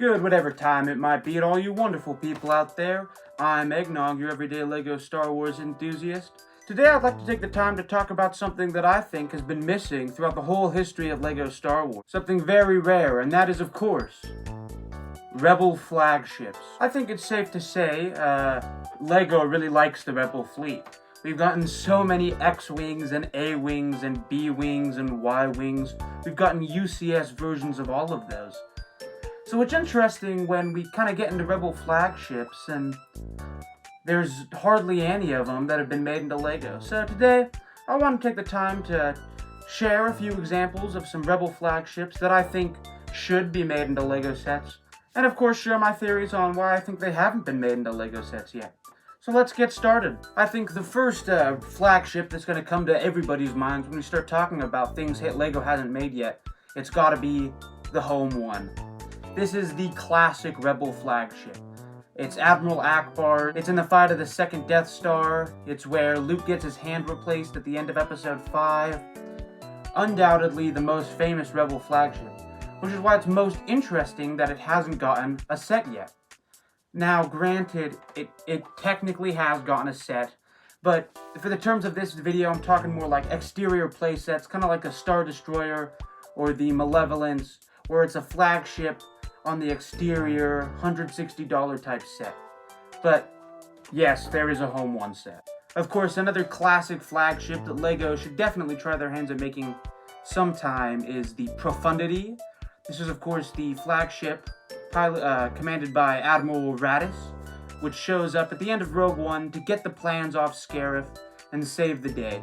Good whatever time it might be to all you wonderful people out there. I'm Eggnog, your everyday LEGO Star Wars enthusiast. Today I'd like to take the time to talk about something that I think has been missing throughout the whole history of LEGO Star Wars. Something very rare, and that is, of course, Rebel flagships. I think it's safe to say LEGO really likes the Rebel fleet. We've gotten so many X-Wings and A-Wings and B-Wings and Y-Wings. We've gotten UCS versions of all of those. So it's interesting when we kind of get into Rebel flagships, and there's hardly any of them that have been made into LEGO. So today, I want to take the time to share a few examples of some Rebel flagships that I think should be made into LEGO sets, and of course share my theories on why I think they haven't been made into LEGO sets yet. So let's get started. I think the first flagship that's going to come to everybody's minds when we start talking about things LEGO hasn't made yet, it's got to be the home one. This is the classic Rebel flagship. It's Admiral Akbar. It's in the fight of the second Death Star. It's where Luke gets his hand replaced at the end of Episode 5. Undoubtedly the most famous Rebel flagship, which is why it's most interesting that it hasn't gotten a set yet. Now, granted, it technically has gotten a set, but for the terms of this video, I'm talking more like exterior playsets, kind of like a Star Destroyer or the Malevolence, where it's a flagship on the exterior, $160 type set. But yes, there is a home one set. Of course, another classic flagship that LEGO should definitely try their hands at making sometime is the Profundity. This is, of course, the flagship commanded by Admiral Raddus, which shows up at the end of Rogue One to get the plans off Scarif and save the day.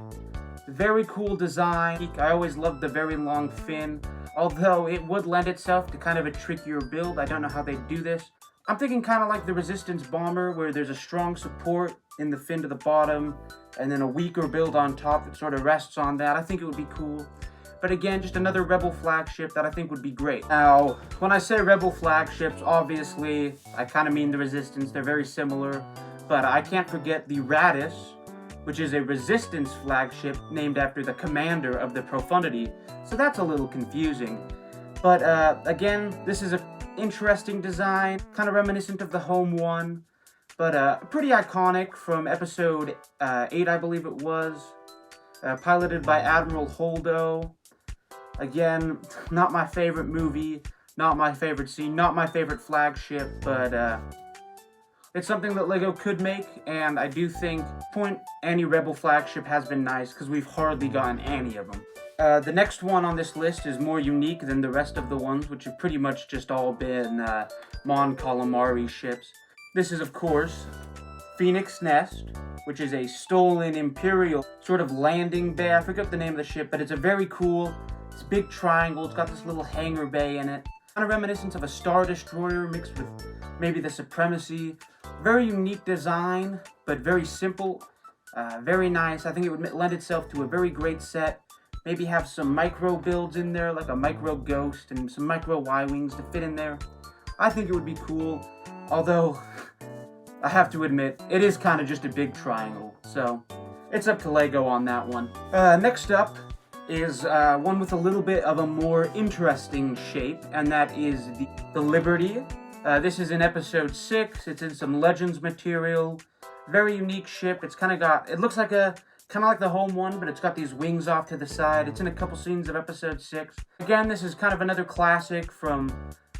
Very cool design. I always loved the very long fin, although it would lend itself to kind of a trickier build. I don't know how they do this. I'm thinking kind of like the Resistance Bomber, where there's a strong support in the fin to the bottom, and then a weaker build on top that sort of rests on that. I think it would be cool. But again, just another Rebel flagship that I think would be great. Now, when I say Rebel flagships, obviously, I kind of mean the Resistance. They're very similar. But I can't forget the Radice, which is a Resistance flagship named after the commander of the Profundity. So that's a little confusing. But again, this is an interesting design, kind of reminiscent of the home one, but pretty iconic from Episode 8, I believe it was, piloted by Admiral Holdo. Again, not my favorite movie, not my favorite scene, not my favorite flagship, but it's something that LEGO could make, and I do think any Rebel flagship has been nice, because we've hardly gotten any of them. The next one on this list is more unique than the rest of the ones, which have pretty much just all been Mon Calamari ships. This is, of course, Phoenix Nest, which is a stolen Imperial sort of landing bay. I forget the name of the ship, but it's a very cool, it's a big triangle, it's got this little hangar bay in it. Kind of reminiscent of a Star Destroyer mixed with maybe the Supremacy. Very unique design, but very simple, very nice. I think it would lend itself to a very great set. Maybe have some micro builds in there, like a micro Ghost and some micro Y-Wings to fit in there. I think it would be cool, although I have to admit, it is kind of just a big triangle, so it's up to LEGO on that one. Next up is one with a little bit of a more interesting shape, and that is the Liberty. This is in Episode 6. It's in some Legends material. Very unique ship. It's kind of got, it looks like kind of like the home one, but it's got these wings off to the side. It's in a couple scenes of Episode 6. Again, this is kind of another classic from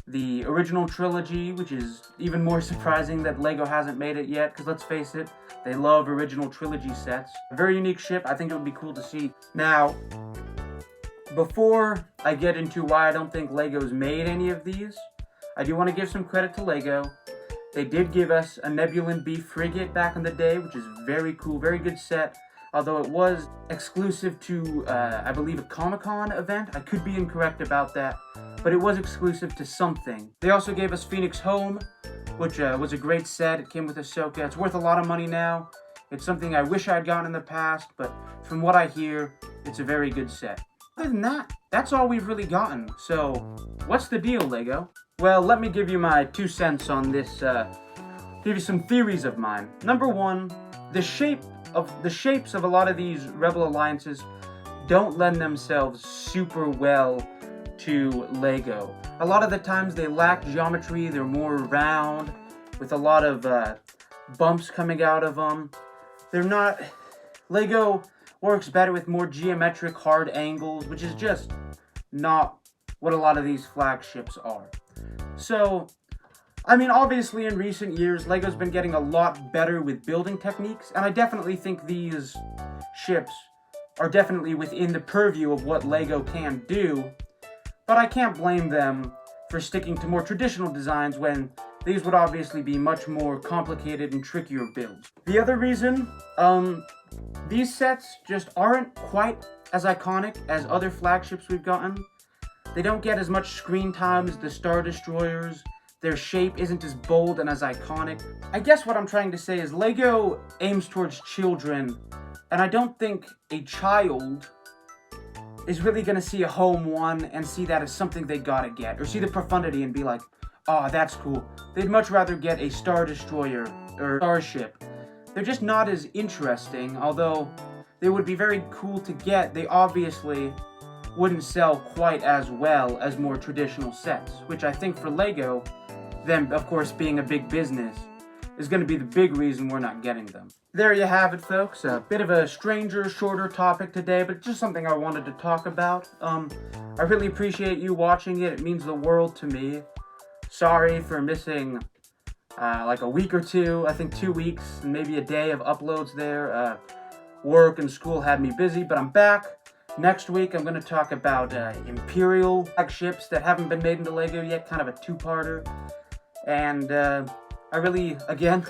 the original trilogy, which is even more surprising that LEGO hasn't made it yet, because let's face it, they love original trilogy sets. A very unique ship. I think it would be cool to see. Now, before I get into why I don't think LEGO's made any of these, I do want to give some credit to LEGO. They did give us a Nebulan B frigate back in the day, which is very cool, very good set. Although it was exclusive to, I believe, a Comic-Con event. I could be incorrect about that, but it was exclusive to something. They also gave us Phoenix Home, which was a great set. It came with Ahsoka. It's worth a lot of money now. It's something I wish I'd gotten in the past, but from what I hear, it's a very good set. Other than that, that's all we've really gotten. So, what's the deal, LEGO? Well, let me give you my 2 cents on this, give you some theories of mine. Number one, the shapes of a lot of these Rebel alliances don't lend themselves super well to Lego. A lot of the times they lack geometry, they're more round, with a lot of bumps coming out of them. Lego works better with more geometric hard angles, which is just not what a lot of these flagships are. So, I mean, obviously in recent years, Lego's been getting a lot better with building techniques, and I definitely think these ships are definitely within the purview of what Lego can do, but I can't blame them for sticking to more traditional designs when these would obviously be much more complicated and trickier builds. The other reason, these sets just aren't quite as iconic as other flagships we've gotten. They don't get as much screen time as the Star Destroyers. Their shape isn't as bold and as iconic. I guess what I'm trying to say is Lego aims towards children, and I don't think a child is really going to see a Home One and see that as something they gotta get, or see the profundity and be like, oh, that's cool. They'd much rather get a Star Destroyer or Starship. They're just not as interesting, although they would be very cool to get. They obviously wouldn't sell quite as well as more traditional sets, which I think for Lego, them of course being a big business, is going to be the big reason we're not getting them. There you have it, folks. A bit of a stranger, shorter topic today, but just something I wanted to talk about. I really appreciate you watching it. It means the world to me. Sorry for missing like a week or two, I think 2 weeks, and maybe a day of uploads there. Work and school had me busy, but I'm back. Next week, I'm going to talk about Imperial flagships that haven't been made into Lego yet, kind of a two-parter. And I really, again,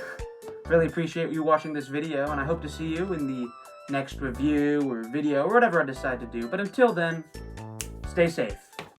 really appreciate you watching this video, and I hope to see you in the next review or video or whatever I decide to do. But until then, stay safe.